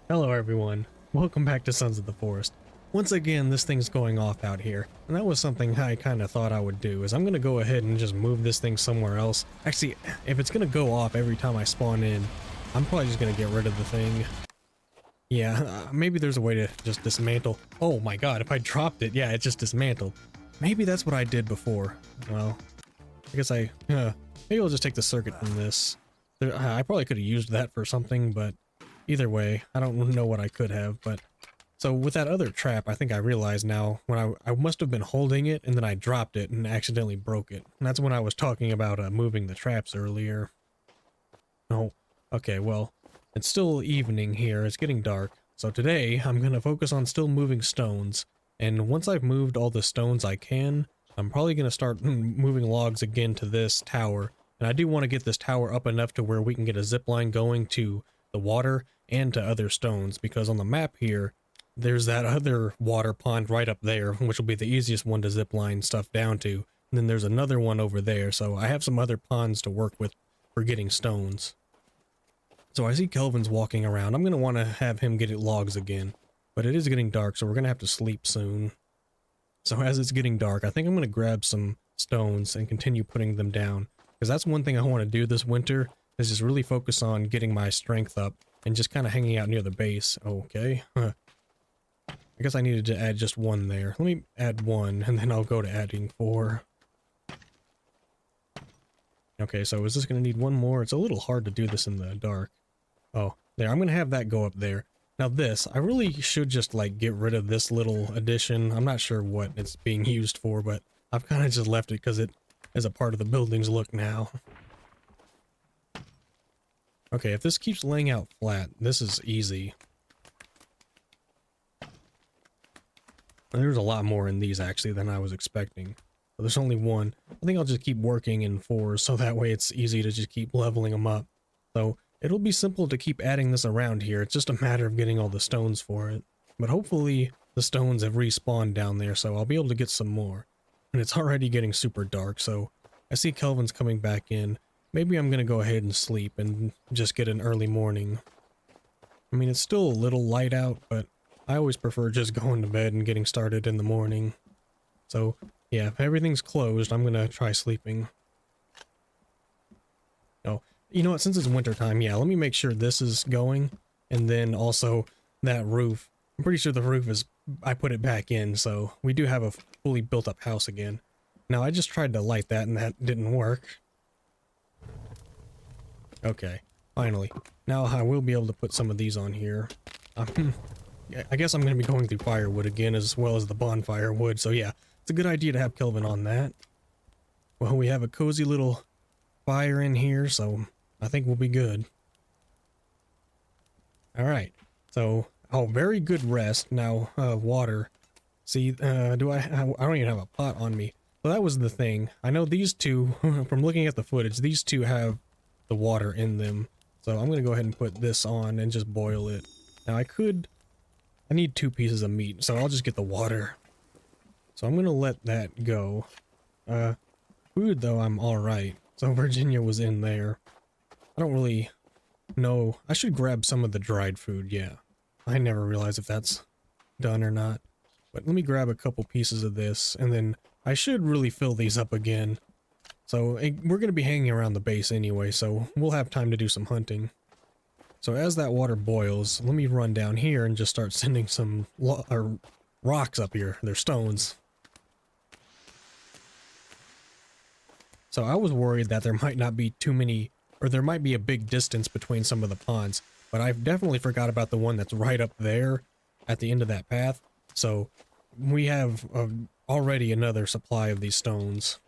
Hello everyone, welcome back to Sons of the Forest. Once again, this thing's going off out here, and that was something I kind of thought I would do, is I'm going to go ahead and just move this thing somewhere else. Actually, if it's going to go off every time I spawn in, I'm probably just going to get rid of the thing. Yeah, maybe there's a way to just dismantle. Oh my god, if I dropped it, yeah, it just dismantled. Maybe that's what I did before. Well, I guess maybe I'll just take the circuit from this. I probably could have used that for something, but either way, I don't know what I could have, but... So with that other trap, I think I realize now, when I must have been holding it, and then I dropped it and accidentally broke it. And that's when I was talking about moving the traps earlier. Oh, okay, well, it's still evening here, it's getting dark. So today, I'm gonna focus on still moving stones. And once I've moved all the stones I can, I'm probably gonna start moving logs again to this tower. And I do want to get this tower up enough to where we can get a zip line going to the water and to other stones, because on the map here there's that other water pond right up there, which will be the easiest one to zip line stuff down to, and then there's another one over there, so I have some other ponds to work with for getting stones. So I see Kelvin's walking around. I'm going to want to have him get logs again, but it is getting dark, so we're going to have to sleep soon. So as it's getting dark, I think I'm going to grab some stones and continue putting them down, because that's one thing I want to do this winter, is just really focus on getting my strength up and just kind of hanging out near the base. Okay. I guess I needed to add just one there. Let me add one, and then I'll go to adding 4. Okay, so is this going to need one more? It's a little hard to do this in the dark. Oh, there. I'm going to have that go up there. Now this, I really should just, like, get rid of this little addition. I'm not sure what it's being used for, but I've kind of just left it because it is a part of the building's look now. Okay, if this keeps laying out flat, this is easy. There's a lot more in these, actually, than I was expecting. But there's only one. I think I'll just keep working in 4s, so that way it's easy to just keep leveling them up. So, it'll be simple to keep adding this around here. It's just a matter of getting all the stones for it. But hopefully, the stones have respawned down there, so I'll be able to get some more. And it's already getting super dark, so I see Kelvin's coming back in. Maybe I'm going to go ahead and sleep and just get an early morning. I mean, it's still a little light out, but I always prefer just going to bed and getting started in the morning. So, yeah, if everything's closed, I'm going to try sleeping. Oh, you know what, since it's wintertime, yeah, let me make sure this is going, and then also that roof. I'm pretty sure the roof is, I put it back in, so we do have a fully built up house again. Now, I just tried to light that, and that didn't work. Okay, finally. Now I will be able to put some of these on here. I guess I'm going to be going through firewood again, as well as the bonfire wood, so yeah, it's a good idea to have Kelvin on that. Well, we have a cozy little fire in here, so I think we'll be good. Alright, so, oh, very good rest. Now, water. See, I don't even have a pot on me. So that was the thing. I know these two, from looking at the footage, these two have the water in them. So I'm going to go ahead and put this on and just boil it. Now I need 2 pieces of meat, so I'll just get the water. So I'm going to let that go. Food though, I'm alright. So Virginia was in there. I don't really know. I should grab some of the dried food, yeah. I never realize if that's done or not. But let me grab a couple pieces of this, and then I should really fill these up again. So, we're going to be hanging around the base anyway, so we'll have time to do some hunting. So as that water boils, let me run down here and just start sending some rocks up here. They're stones. So I was worried that there might not be too many, or there might be a big distance between some of the ponds, but I've definitely forgot about the one that's right up there at the end of that path. So we have already another supply of these stones.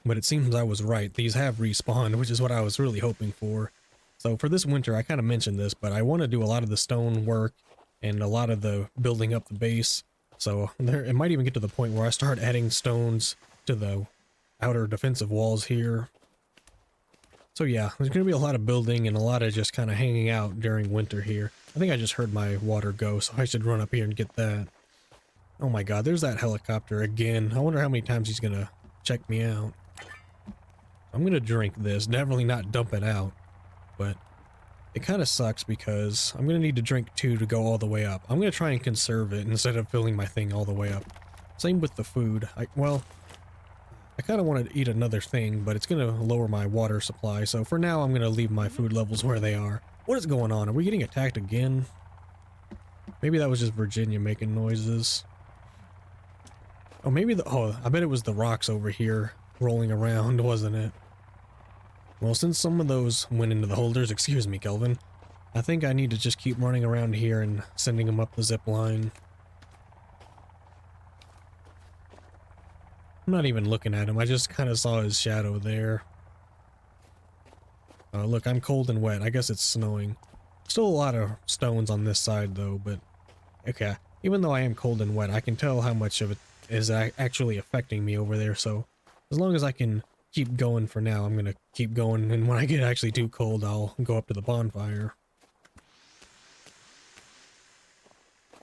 But it seems I was right. These have respawned, which is what I was really hoping for. So for this winter, I kind of mentioned this, but I want to do a lot of the stone work and a lot of the building up the base. So it might even get to the point where I start adding stones to the outer defensive walls here. So yeah, there's going to be a lot of building and a lot of just kind of hanging out during winter here. I think I just heard my water go, so I should run up here and get that. Oh my god, there's that helicopter again. I wonder how many times he's going to check me out. I'm gonna drink this, definitely not dump it out, but It kind of sucks because I'm going to need to drink 2 to go all the way up. I'm going to try and conserve it instead of filling my thing all the way up. Same with the food. Well, I kind of want to eat another thing, but it's going to lower my water supply. So for now, I'm going to leave my food levels where they are. What is going on? Are we getting attacked again? Maybe that was just Virginia making noises. Oh, maybe I bet it was the rocks over here rolling around, wasn't it? Well, since some of those went into the holders, excuse me, Kelvin, I think I need to just keep running around here and sending them up the zip line. I'm not even looking at him, I just kind of saw his shadow there. Oh, look, I'm cold and wet. I guess it's snowing. Still a lot of stones on this side, though, but okay. Even though I am cold and wet, I can tell how much of it is actually affecting me over there, so as long as I can keep going for now, I'm gonna keep going, and when I get actually too cold, I'll go up to the bonfire.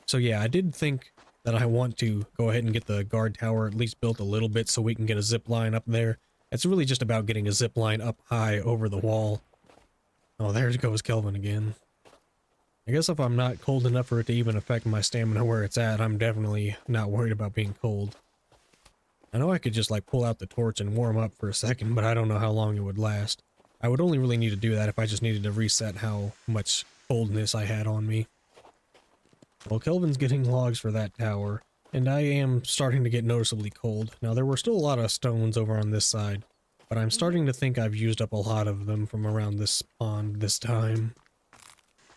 So yeah, I did think that I want to go ahead and get the guard tower at least built a little bit so we can get a zip line up there. It's really just about getting a zip line up high over the wall. Oh, there goes Kelvin again. I guess if I'm not cold enough for it to even affect my stamina where it's at, I'm definitely not worried about being cold. I know I could just like pull out the torch and warm up for a second, but I don't know how long it would last. I would only really need to do that if I just needed to reset how much coldness I had on me. Well, Kelvin's getting logs for that tower, and I am starting to get noticeably cold. Now, there were still a lot of stones over on this side, but I'm starting to think I've used up a lot of them from around this pond this time.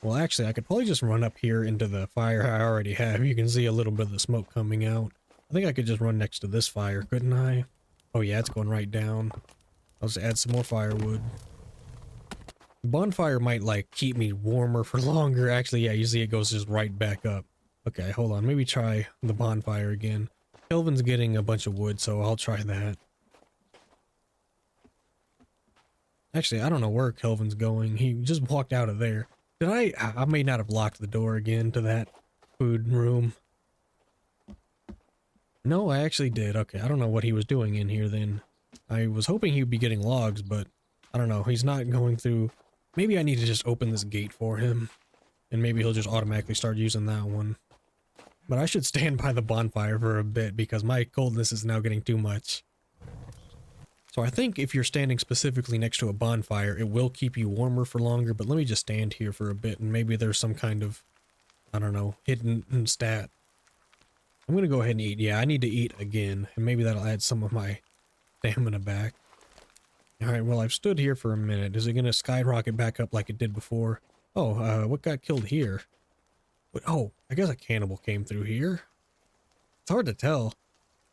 Well, actually, I could probably just run up here into the fire I already have. You can see a little bit of the smoke coming out. I think I could just run next to this fire, couldn't I? Oh yeah, it's going right down. I'll just add some more firewood. The bonfire might, like, keep me warmer for longer. Actually, yeah, you see it goes just right back up. Okay, hold on. Maybe try the bonfire again. Kelvin's getting a bunch of wood, so I'll try that. Actually, I don't know where Kelvin's going. He just walked out of there. Did I may not have locked the door again to that food room. No, I actually did. Okay, I don't know what he was doing in here then. I was hoping he'd be getting logs, but I don't know. He's not going through. Maybe I need to just open this gate for him, and maybe he'll just automatically start using that one. But I should stand by the bonfire for a bit because my coldness is now getting too much. So I think if you're standing specifically next to a bonfire, it will keep you warmer for longer, but let me just stand here for a bit and maybe there's some kind of, I don't know, hidden stat. I'm gonna go ahead and eat. Yeah, I need to eat again, and maybe that'll add some of my stamina back. Alright, well, I've stood here for a minute. Is it gonna skyrocket back up like it did before? Oh, what got killed here? Oh, I guess a cannibal came through here. It's hard to tell.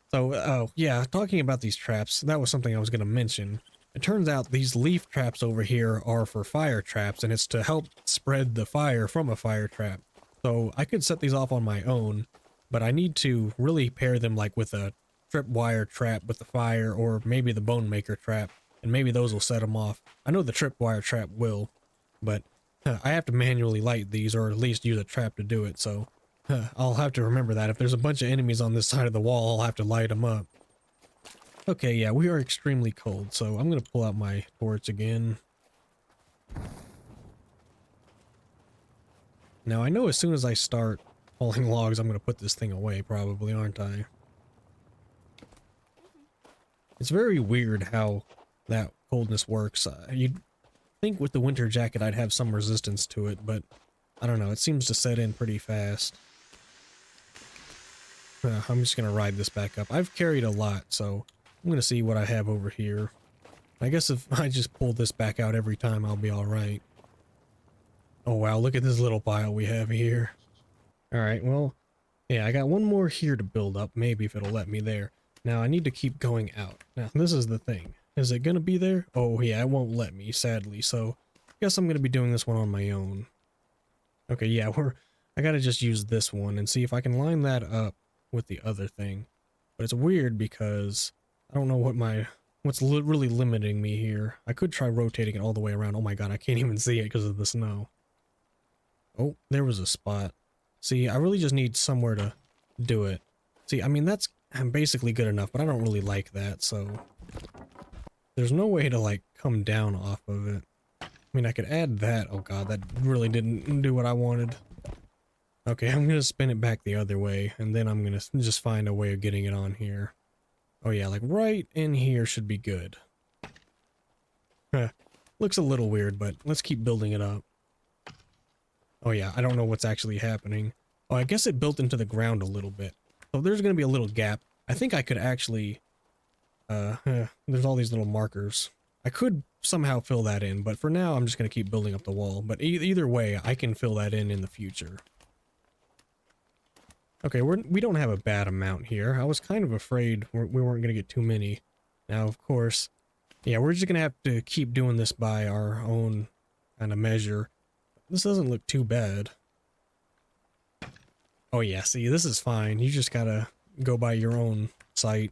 So, yeah, talking about these traps, that was something I was going to mention. It turns out these leaf traps over here are for fire traps, and it's to help spread the fire from a fire trap. So I could set these off on my own, but I need to really pair them like with a tripwire trap with the fire, or maybe the bone maker trap, and maybe those will set them off. I know the tripwire trap will, but I have to manually light these, or at least use a trap to do it, so I'll have to remember that. If there's a bunch of enemies on this side of the wall, I'll have to light them up. Okay, yeah, we are extremely cold, so I'm gonna pull out my torch again. Now, I know as soon as I start hauling logs, I'm gonna put this thing away, probably, aren't I? It's very weird how that coldness works. You'd think with the winter jacket I'd have some resistance to it, but I don't know, it seems to set in pretty fast. I'm just gonna ride this back up. I've carried a lot, so I'm gonna see what I have over here. I guess if I just pull this back out every time, I'll be alright. Oh wow, look at this little pile we have here. Alright, well, yeah, I got one more here to build up, maybe if it'll let me there. Now, I need to keep going out. Now, this is the thing. Is it gonna be there? Oh yeah, it won't let me, sadly, so I guess I'm gonna be doing this one on my own. Okay, yeah, I gotta just use this one and see if I can line that up with the other thing. But it's weird because I don't know what's really limiting me here. I could try rotating it all the way around. Oh my god, I can't even see it because of the snow. Oh, there was a spot. See, I really just need somewhere to do it. See, I mean, that's basically good enough, but I don't really like that, so there's no way to, like, come down off of it. I mean, I could add that. Oh god, that really didn't do what I wanted. Okay, I'm gonna spin it back the other way, and then I'm gonna just find a way of getting it on here. Oh yeah, like right in here should be good. Huh. Looks a little weird, but let's keep building it up. Oh yeah, I don't know what's actually happening. Oh, I guess it built into the ground a little bit. So there's gonna be a little gap. I think I could actually... there's all these little markers. I could somehow fill that in, but for now I'm just gonna keep building up the wall. But either way, I can fill that in the future. Okay, we don't have a bad amount here. I was kind of afraid we weren't gonna get too many. Now, of course, yeah, we're just gonna have to keep doing this by our own kind of measure. This doesn't look too bad. Oh yeah, see, this is fine. You just gotta go by your own sight.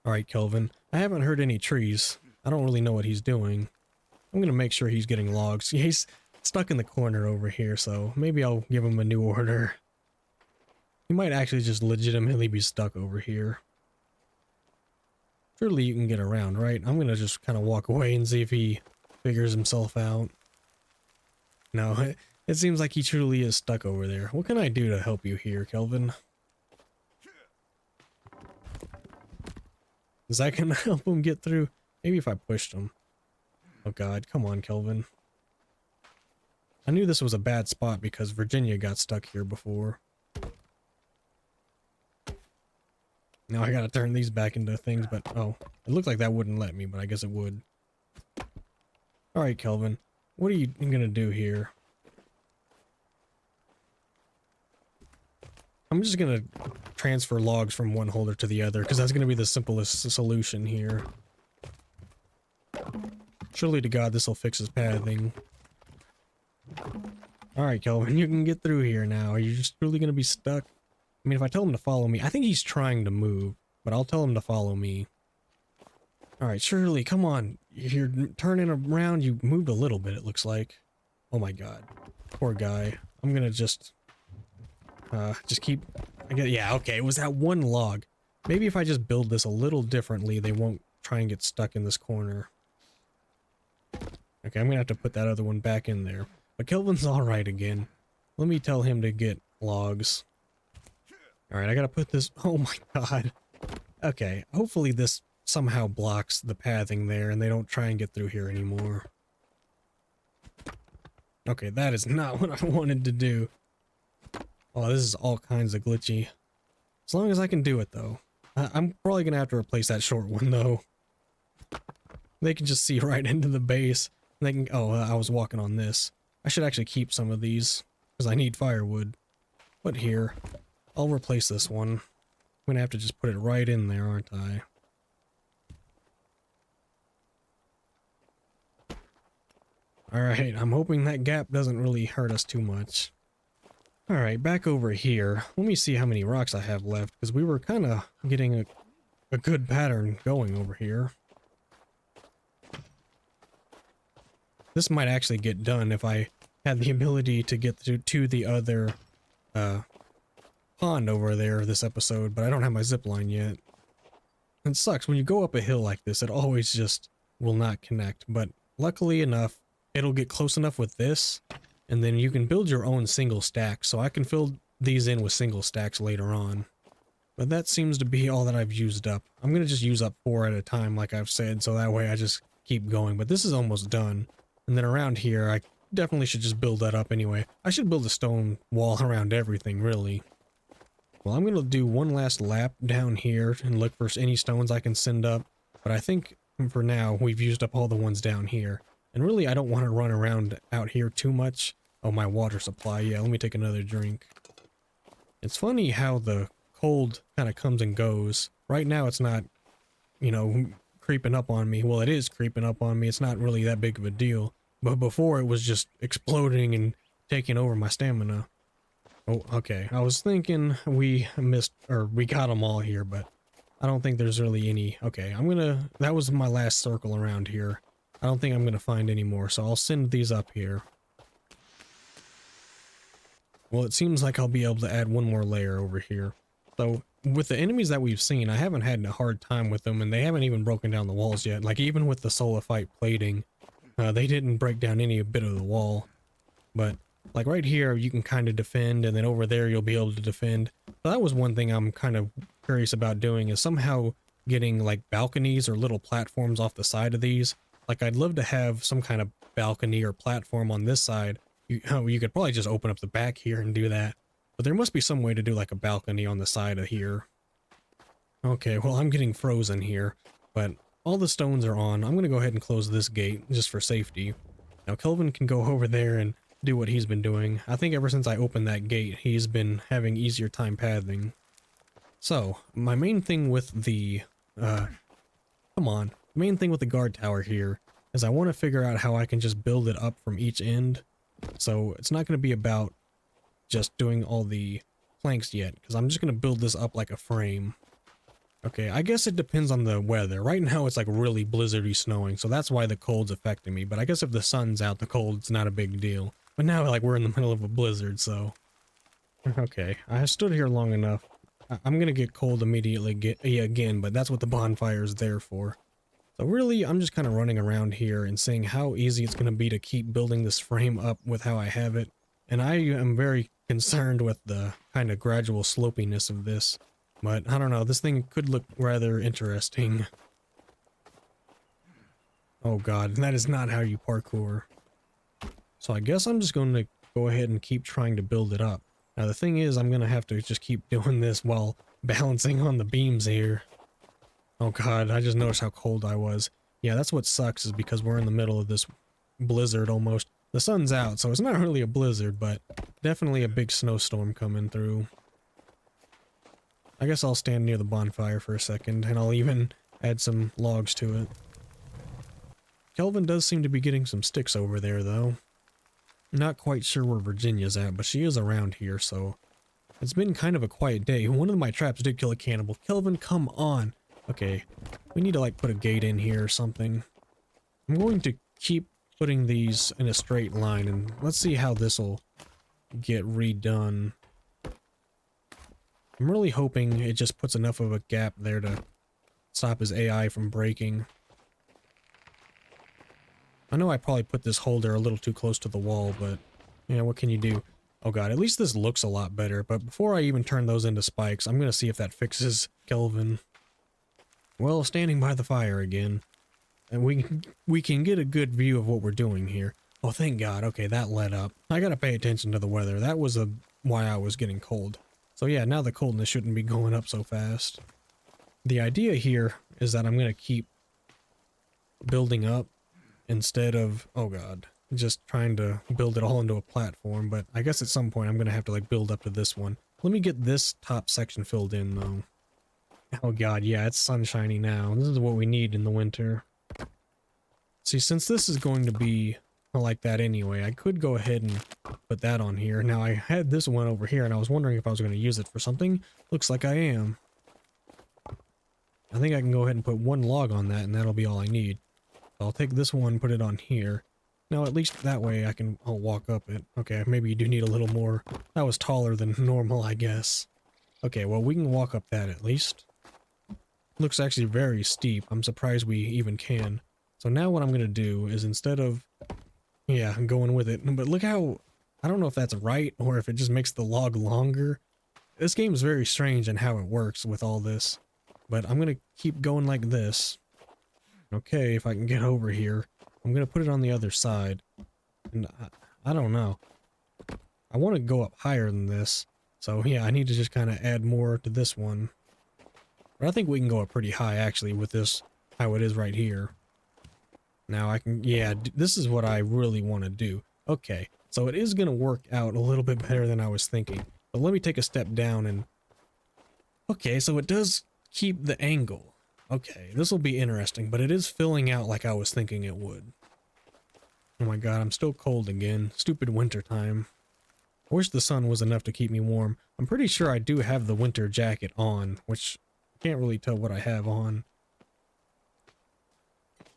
Alright, Kelvin. I haven't heard any trees. I don't really know what he's doing. I'm gonna make sure he's getting logs. He's stuck in the corner over here, so maybe I'll give him a new order. He might actually just legitimately be stuck over here. Surely you can get around, right? I'm gonna just kind of walk away and see if he figures himself out. No, it seems like he truly is stuck over there. What can I do to help you here, Kelvin? Is that gonna help him get through? Maybe if I pushed him. Oh god, come on, Kelvin. I knew this was a bad spot because Virginia got stuck here before. Now I gotta turn these back into things, but oh, it looked like that wouldn't let me, but I guess it would. Alright, Kelvin. What are you gonna do here? I'm just gonna transfer logs from one holder to the other, because that's gonna be the simplest solution here. Surely to God this will fix his pathing. Alright, Kelvin, you can get through here now. Are you just really gonna be stuck? I mean, if I tell him to follow me, I think he's trying to move, but I'll tell him to follow me. Alright, Shirley, come on. You're turning around. You moved a little bit, it looks like. Oh my god. Poor guy. I'm gonna just keep... yeah, okay, it was that one log. Maybe if I just build this a little differently, they won't try and get stuck in this corner. Okay, I'm gonna have to put that other one back in there. But Kelvin's alright again. Let me tell him to get logs. Alright, I gotta put this... Oh my god. Okay, hopefully this somehow blocks the pathing there and they don't try and get through here anymore. Okay, that is not what I wanted to do. Oh, this is all kinds of glitchy. As long as I can do it, though. I'm probably gonna have to replace that short one, though. They can just see right into the base. And they can... Oh, I was walking on this. I should actually keep some of these, because I need firewood. But here, I'll replace this one. I'm gonna have to just put it right in there, aren't I? Alright, I'm hoping that gap doesn't really hurt us too much. Alright, back over here. Let me see how many rocks I have left, because we were kind of getting a good pattern going over here. This might actually get done if I had the ability to get to the other pond over there this episode, but I don't have my zipline yet. It sucks, when you go up a hill like this, it always just will not connect, but luckily enough, it'll get close enough with this, and then you can build your own single stack, so I can fill these in with single stacks later on. But that seems to be all that I've used up. I'm gonna just use up 4 at a time, like I've said, so that way I just keep going, but this is almost done. And then around here, I definitely should just build that up anyway. I should build a stone wall around everything, really. Well, I'm gonna do one last lap down here and look for any stones I can send up, but I think for now, we've used up all the ones down here. And really, I don't want to run around out here too much. Oh, my water supply. Yeah, let me take another drink. It's funny how the cold kind of comes and goes. Right now, it's not, you know, creeping up on me. Well, it is creeping up on me. It's not really that big of a deal. But before, it was just exploding and taking over my stamina. Oh, okay. I was thinking we got them all here, but I don't think there's really any. Okay, that was my last circle around here. I don't think I'm gonna find any more, so I'll send these up here. Well, it seems like I'll be able to add one more layer over here. So, with the enemies that we've seen, I haven't had a hard time with them, and they haven't even broken down the walls yet. Like, even with the Solifite plating, They didn't break down any bit of the wall, but like right here you can kind of defend, and then over there you'll be able to defend. So that was one thing I'm kind of curious about doing, is somehow getting like balconies or little platforms off the side of these. Like I'd love to have some kind of balcony or platform on this side. You could probably just open up the back here and do that, but there must be some way to do like a balcony on the side of here. Okay, well I'm getting frozen here, but all the stones are on. I'm gonna go ahead and close this gate just for safety. Now Kelvin can go over there and do what he's been doing. I think ever since I opened that gate, he's been having easier time pathing. So, my main thing with the, main thing with the guard tower here is I want to figure out how I can just build it up from each end. So, it's not going to be about just doing all the planks yet, because I'm just going to build this up like a frame. Okay, I guess it depends on the weather. Right now it's like really blizzardy snowing, so that's why the cold's affecting me. But I guess if the sun's out, the cold's not a big deal. But now like we're in the middle of a blizzard, so... Okay, I stood here long enough. I'm gonna get cold immediately again, but that's what the bonfire is there for. So really, I'm just kind of running around here and seeing how easy it's gonna be to keep building this frame up with how I have it. And I am very concerned with the kind of gradual slopiness of this. But, I don't know, this thing could look rather interesting. Oh god, that is not how you parkour. So I guess I'm just going to go ahead and keep trying to build it up. Now the thing is, I'm going to have to just keep doing this while balancing on the beams here. Oh god, I just noticed how cold I was. Yeah, that's what sucks, is because we're in the middle of this blizzard almost. The sun's out, so it's not really a blizzard, but definitely a big snowstorm coming through. I guess I'll stand near the bonfire for a second, and I'll even add some logs to it. Kelvin does seem to be getting some sticks over there, though. Not quite sure where Virginia's at, but she is around here, so... It's been kind of a quiet day. One of my traps did kill a cannibal. Kelvin, come on! Okay, we need to, like, put a gate in here or something. I'm going to keep putting these in a straight line, and let's see how this'll get redone. I'm really hoping it just puts enough of a gap there to stop his AI from breaking. I know I probably put this holder a little too close to the wall, but, yeah, what can you do? Oh god, at least this looks a lot better, but before I even turn those into spikes, I'm gonna see if that fixes Kelvin. Well, standing by the fire again, and we can get a good view of what we're doing here. Oh, thank god, okay, that let up. I gotta pay attention to the weather. That was why I was getting cold. So yeah, now the coldness shouldn't be going up so fast. The idea here is that I'm going to keep building up instead of, oh god, just trying to build it all into a platform, but I guess at some point I'm going to have to like build up to this one. Let me get this top section filled in though. Oh god, yeah, it's sunshiny now. This is what we need in the winter. See, since this is going to be like that anyway, I could go ahead and put that on here. Now I had this one over here and I was wondering if I was going to use it for something. Looks like I am. I think I can go ahead and put one log on that and that'll be all I need. I'll take this one, put it on here. Now at least that way I'll walk up it. Okay, maybe you do need a little more. That was taller than normal, I guess. Okay, well we can walk up that at least. Looks actually very steep. I'm surprised we even can. So now what I'm going to do is instead of... Yeah, I'm going with it. But look how... I don't know if that's right or if it just makes the log longer. This game is very strange in how it works with all this. But I'm going to keep going like this. Okay, if I can get over here. I'm going to put it on the other side. And I don't know. I want to go up higher than this. So yeah, I need to just kind of add more to this one. But I think we can go up pretty high actually with this, how it is right here. Now I can, yeah, this is what I really want to do. Okay, so it is going to work out a little bit better than I was thinking. But let me take a step down and... Okay, so it does keep the angle. Okay, this will be interesting, but it is filling out like I was thinking it would. Oh my god, I'm still cold again. Stupid winter time. I wish the sun was enough to keep me warm. I'm pretty sure I do have the winter jacket on, which I can't really tell what I have on.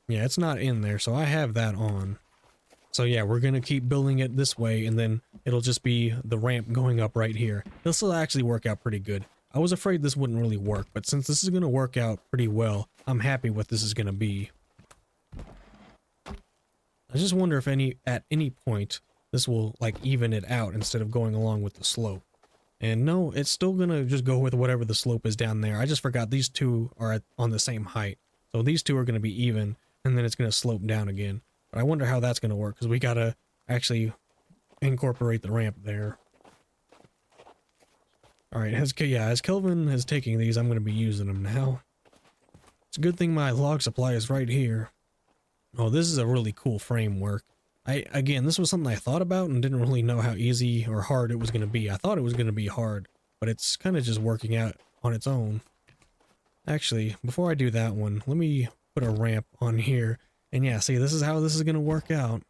Yeah, it's not in there, so I have that on. So yeah, we're gonna keep building it this way, and then it'll just be the ramp going up right here. This will actually work out pretty good. I was afraid this wouldn't really work, but since this is gonna work out pretty well, I'm happy what this is gonna be. I just wonder if at any point this will like even it out instead of going along with the slope. And no, it's still gonna just go with whatever the slope is down there. I just forgot these two are on the same height. So these two are gonna be even, and then it's gonna slope down again. But I wonder how that's gonna work, because we gotta actually incorporate the ramp there. Alright, as Kelvin is taking these, I'm gonna be using them now. It's a good thing my log supply is right here. Oh, this is a really cool framework. Again, this was something I thought about and didn't really know how easy or hard it was going to be. I thought it was going to be hard, but it's kind of just working out on its own. Actually, before I do that one, let me put a ramp on here. And yeah, see, this is how this is going to work out.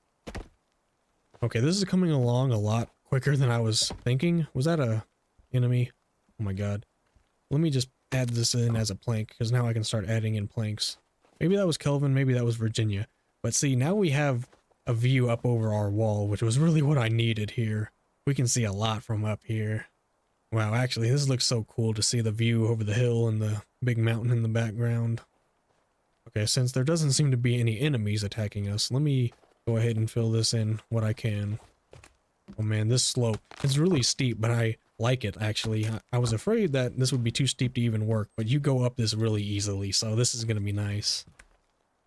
Okay, this is coming along a lot quicker than I was thinking. Was that a enemy? Oh my god. Let me just add this in as a plank, because now I can start adding in planks. Maybe that was Kelvin, maybe that was Virginia. But see, now we have a view up over our wall, which was really what I needed here. We can see a lot from up here. Wow, actually, this looks so cool to see the view over the hill and the big mountain in the background. Okay, since there doesn't seem to be any enemies attacking us, let me go ahead and fill this in what I can. Oh man, this slope, it's really steep, but I like it, actually. I was afraid that this would be too steep to even work, but you go up this really easily, so this is going to be nice.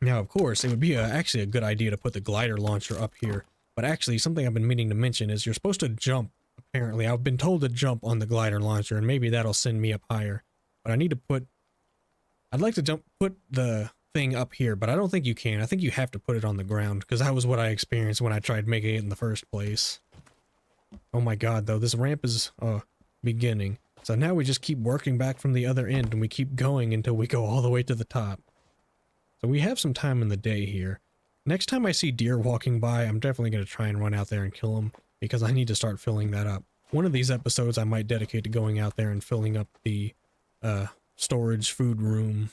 Now, of course, it would be actually a good idea to put the glider launcher up here, but actually something I've been meaning to mention is you're supposed to jump, apparently. I've been told to jump on the glider launcher, and maybe that'll send me up higher. But I need to I'd like to put the thing up here, but I don't think you can. I think you have to put it on the ground, because that was what I experienced when I tried making it in the first place. Oh my god, though, this ramp is beginning. So now we just keep working back from the other end, and we keep going until we go all the way to the top. So we have some time in the day here. Next time I see deer walking by, I'm definitely going to try and run out there and kill them, because I need to start filling that up. One of these episodes I might dedicate to going out there and filling up the storage food room.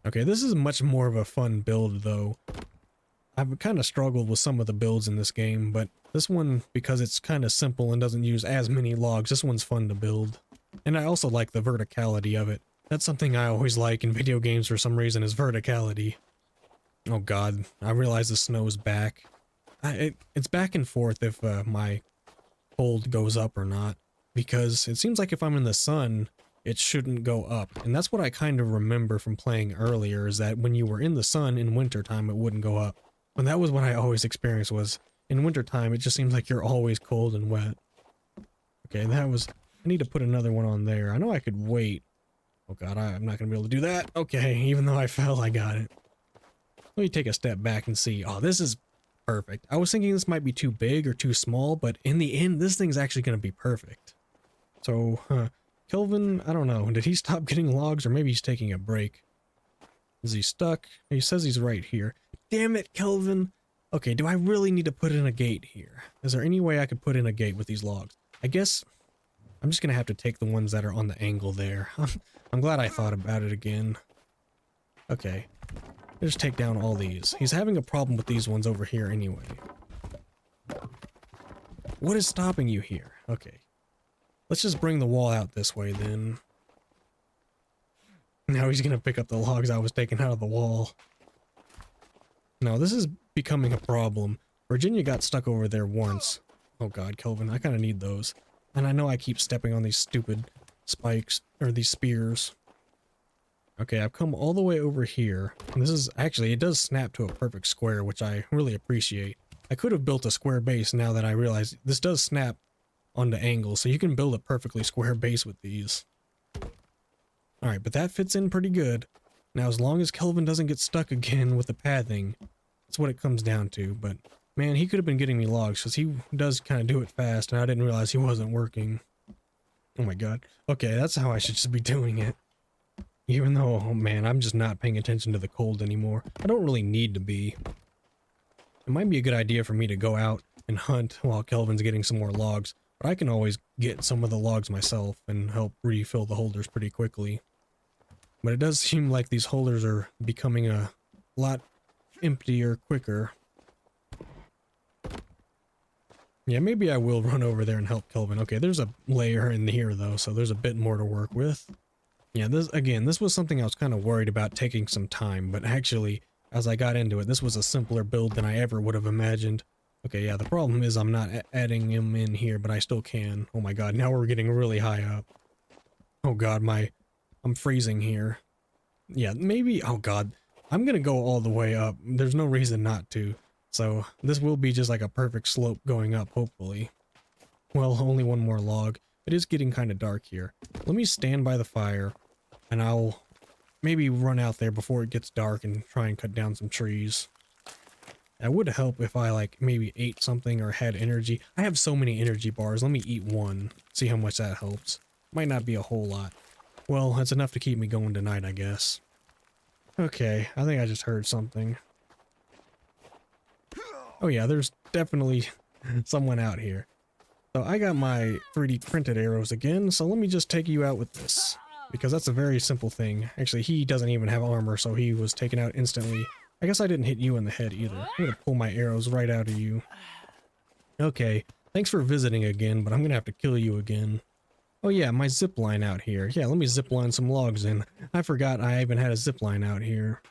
Okay, this is much more of a fun build, though. I've kind of struggled with some of the builds in this game, but this one, because it's kind of simple and doesn't use as many logs, this one's fun to build. And I also like the verticality of it. That's something I always like in video games for some reason, is verticality. Oh god, I realize the snow's back. It's back and forth if my cold goes up or not, because it seems like if I'm in the sun, it shouldn't go up. And that's what I kind of remember from playing earlier, is that when you were in the sun in wintertime, it wouldn't go up. And that was what I always experienced, was in wintertime, it just seems like you're always cold and wet. Okay, I need to put another one on there. I know I could wait. Oh god, I'm not going to be able to do that. Okay, even though I fell, I got it. Let me take a step back and see. Oh, this is perfect. I was thinking this might be too big or too small, but in the end, this thing's actually going to be perfect. So, Kelvin, I don't know. Did he stop getting logs, or maybe he's taking a break? Is he stuck? He says he's right here. Damn it, Kelvin. Okay, do I really need to put in a gate here? Is there any way I could put in a gate with these logs? I guess I'm just going to have to take the ones that are on the angle there. I'm glad I thought about it again. Okay. Just take down all these. He's having a problem with these ones over here anyway. What is stopping you here? Okay. Let's just bring the wall out this way then. Now he's gonna pick up the logs I was taking out of the wall. No, this is becoming a problem. Virginia got stuck over there once. Oh god, Kelvin, I kinda need those. And I know I keep stepping on these stupid spikes, or these spears. Okay, I've come all the way over here. And this is, actually, it does snap to a perfect square, which I really appreciate. I could have built a square base now that I realize this does snap onto angles, so you can build a perfectly square base with these. Alright, but that fits in pretty good. Now, as long as Kelvin doesn't get stuck again with the pathing, that's what it comes down to. But, man, he could have been getting me logs, because he does kind of do it fast, and I didn't realize he wasn't working. Oh my god. Okay, that's how I should just be doing it. Even though, oh man, I'm just not paying attention to the cold anymore. I don't really need to be. It might be a good idea for me to go out and hunt while Kelvin's getting some more logs, but I can always get some of the logs myself and help refill the holders pretty quickly. But it does seem like these holders are becoming a lot emptier quicker. Yeah, maybe I will run over there and help Kelvin. Okay, there's a layer in here though, so there's a bit more to work with. Yeah, this was something I was kind of worried about taking some time, but actually, as I got into it. This was a simpler build than I ever would have imagined. Okay, yeah, the problem is I'm not adding him in here, but I still can. Oh my god, now we're getting really high up. Oh god, I'm freezing here. Yeah, maybe, oh god, I'm gonna go all the way up. There's no reason not to. So, this will be just like a perfect slope going up, hopefully. Well, only one more log. It is getting kind of dark here. Let me stand by the fire, and I'll maybe run out there before it gets dark and try and cut down some trees. It would help if I, like, maybe ate something or had energy. I have so many energy bars. Let me eat one. See how much that helps. Might not be a whole lot. Well, that's enough to keep me going tonight, I guess. Okay, I think I just heard something. Oh yeah, there's definitely someone out here. So I got my 3D printed arrows again, so let me just take you out with this. Because that's a very simple thing. Actually, he doesn't even have armor, so he was taken out instantly. I guess I didn't hit you in the head either. I'm gonna pull my arrows right out of you. Okay, thanks for visiting again, but I'm gonna have to kill you again. Oh yeah, my zip line out here. Yeah, let me zip line some logs in. I forgot I even had a zip line out here.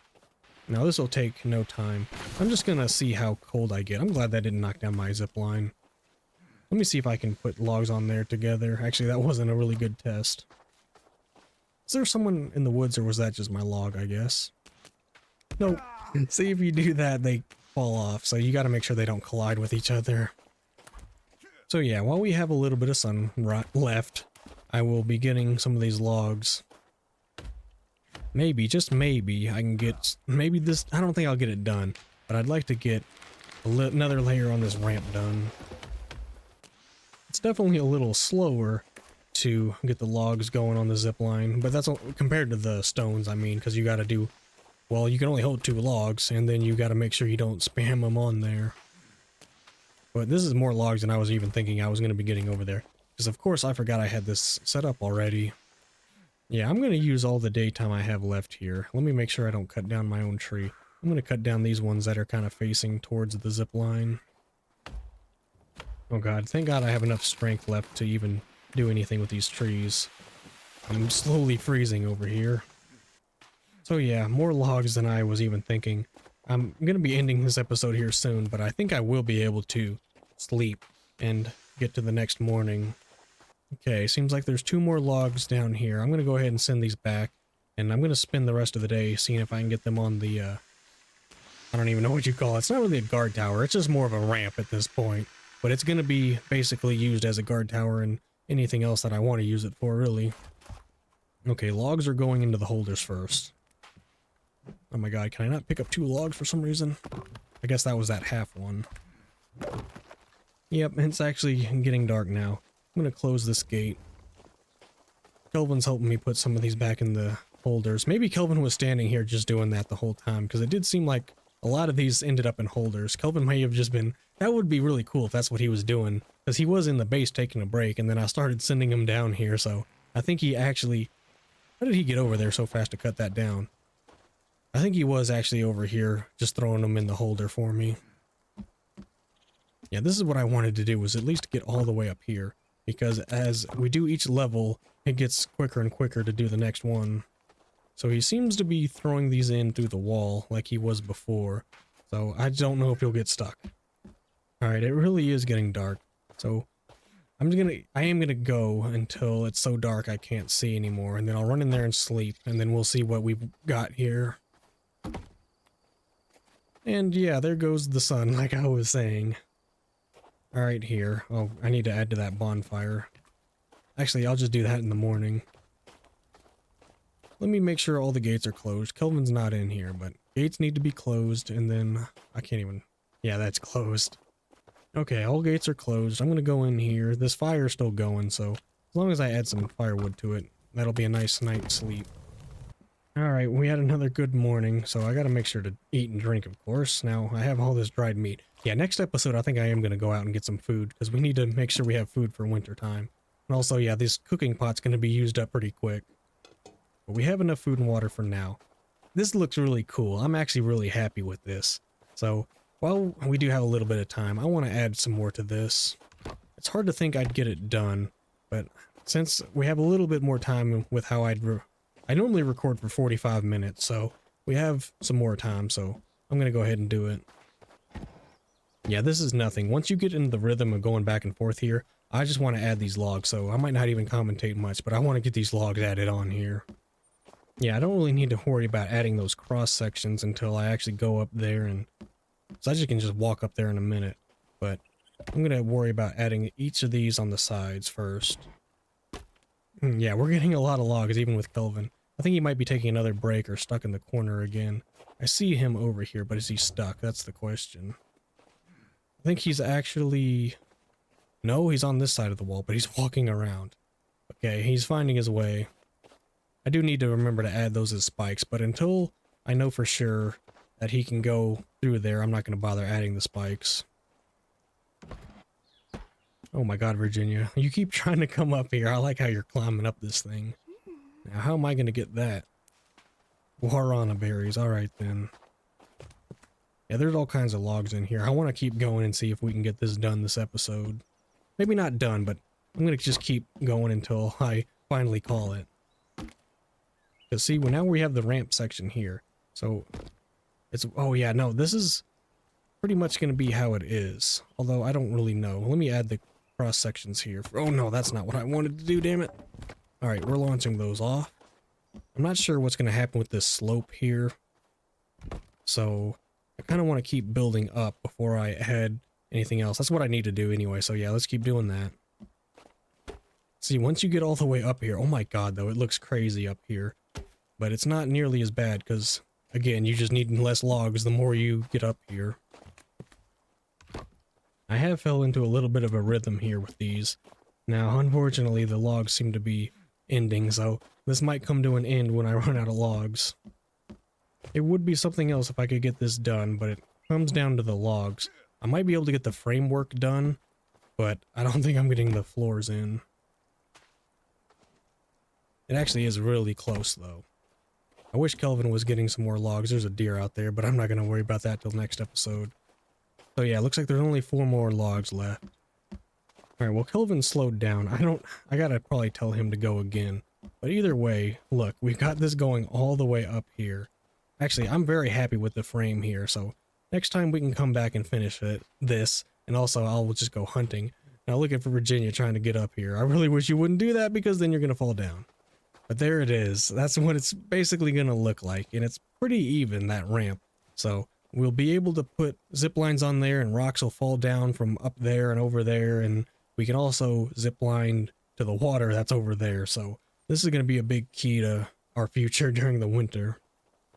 Now this will take no time. I'm just gonna see how cold I get. I'm glad that didn't knock down my zip line. Let me see if I can put logs on there together. Actually, that wasn't a really good test. Is there someone in the woods, or was that just my log, I guess? Nope. See, if you do that, they fall off, so you gotta make sure they don't collide with each other. So yeah, while we have a little bit of sun left, I will be getting some of these logs. Maybe, just maybe, I can get, maybe this, I don't think I'll get it done, but I'd like to get another layer on this ramp done. It's definitely a little slower to get the logs going on the zip line, but that's compared to the stones, I mean, because you gotta do, well, you can only hold 2 logs, and then you gotta make sure you don't spam them on there. But this is more logs than I was even thinking I was gonna be getting over there. Because of course I forgot I had this set up already. Yeah, I'm gonna use all the daytime I have left here. Let me make sure I don't cut down my own tree. I'm gonna cut down these ones that are kind of facing towards the zip line. Oh god, thank god I have enough strength left to even do anything with these trees. I'm slowly freezing over here. So yeah, more logs than I was even thinking. I'm gonna be ending this episode here soon, but I think I will be able to sleep and get to the next morning. Okay, seems like there's 2 more logs down here. I'm gonna go ahead and send these back, and I'm gonna spend the rest of the day seeing if I can get them on the, I don't even know what you call it. It's not really a guard tower, it's just more of a ramp at this point. But it's gonna be basically used as a guard tower and anything else that I want to use it for, really. Okay, logs are going into the holders first. Oh my god, can I not pick up 2 logs for some reason? I guess that was that half one. Yep, it's actually getting dark now. I'm gonna close this gate. Kelvin's helping me put some of these back in the holders. Maybe Kelvin was standing here just doing that the whole time, because it did seem like a lot of these ended up in holders. Kelvin may have just been... That would be really cool if that's what he was doing, because he was in the base taking a break, and then I started sending him down here, so I think he actually... How did he get over there so fast to cut that down? I think he was actually over here, just throwing them in the holder for me. Yeah, this is what I wanted to do, was at least get all the way up here, because as we do each level, it gets quicker and quicker to do the next one. So he seems to be throwing these in through the wall like he was before, so I don't know if he'll get stuck. Alright, it really is getting dark, so I am gonna go until it's so dark I can't see anymore, and then I'll run in there and sleep, and then we'll see what we've got here. And yeah, there goes the sun, like I was saying. Alright, here. Oh, I need to add to that bonfire. Actually, I'll just do that in the morning. Let me make sure all the gates are closed. Kelvin's not in here, but gates need to be closed, and then... I can't even... Yeah, that's closed. Okay, all gates are closed. I'm gonna go in here. This fire's still going, so as long as I add some firewood to it, that'll be a nice night's sleep. Alright, we had another good morning, so I gotta make sure to eat and drink, of course. Now, I have all this dried meat. Yeah, next episode, I think I am gonna go out and get some food, because we need to make sure we have food for winter time. And also, yeah, this cooking pot's gonna be used up pretty quick. But we have enough food and water for now. This looks really cool. I'm actually really happy with this. So, while we do have a little bit of time, I want to add some more to this. It's hard to think I'd get it done, but since we have a little bit more time with how I normally record for 45 minutes, so we have some more time, so I'm gonna go ahead and do it. Yeah, this is nothing. Once you get into the rhythm of going back and forth here, I just want to add these logs, so I might not even commentate much, but I want to get these logs added on here. Yeah, I don't really need to worry about adding those cross sections until I actually go up there, and so I just can just walk up there in a minute. But I'm gonna worry about adding each of these on the sides first. Yeah, we're getting a lot of logs even with Kelvin. I think he might be taking another break or stuck in the corner again. I see him over here, but is he stuck? That's the question. I think he's actually... No, he's on this side of the wall, but he's walking around. Okay, he's finding his way. I do need to remember to add those as spikes, but until I know for sure that he can go through there, I'm not going to bother adding the spikes. Oh my god, Virginia. You keep trying to come up here. I like how you're climbing up this thing. Now, how am I going to get that? Guarana berries. Alright then. Yeah, there's all kinds of logs in here. I want to keep going and see if we can get this done this episode. Maybe not done, but I'm going to just keep going until I finally call it. Because see, well, now we have the ramp section here. So, it's... Oh yeah, no, this is pretty much going to be how it is. Although, I don't really know. Let me add the cross sections here. Oh no, that's not what I wanted to do, damn it. Alright, we're launching those off. I'm not sure what's going to happen with this slope here. So... I kind of want to keep building up before I add anything else. That's what I need to do anyway, so yeah, let's keep doing that. See, once you get all the way up here, oh my god, though, it looks crazy up here. But it's not nearly as bad, because, again, you just need less logs the more you get up here. I have fell into a little bit of a rhythm here with these. Now, unfortunately, the logs seem to be ending, so this might come to an end when I run out of logs. It would be something else if I could get this done, but it comes down to the logs. I might be able to get the framework done, but I don't think I'm getting the floors in. It actually is really close, though. I wish Kelvin was getting some more logs. There's a deer out there, but I'm not going to worry about that till next episode. So yeah, it looks like there's only 4 more logs left. Alright, well, Kelvin slowed down. I gotta probably tell him to go again. But either way, look, we've got this going all the way up here. Actually, I'm very happy with the frame here, so next time we can come back and finish this, and also I'll just go hunting. Now looking for Virginia trying to get up here. I really wish you wouldn't do that because then you're going to fall down. But there it is. That's what it's basically going to look like, and it's pretty even, that ramp. So we'll be able to put zip lines on there, and rocks will fall down from up there and over there, and we can also zip line to the water that's over there. So this is going to be a big key to our future during the winter.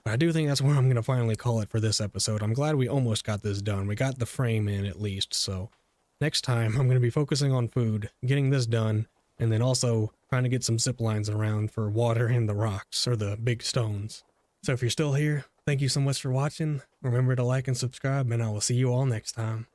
But I do think that's where I'm going to finally call it for this episode. I'm glad we almost got this done. We got the frame in at least, so next time I'm going to be focusing on food, getting this done, and then also trying to get some zip lines around for water and the rocks, or the big stones. So if you're still here, thank you so much for watching. Remember to like and subscribe, and I will see you all next time.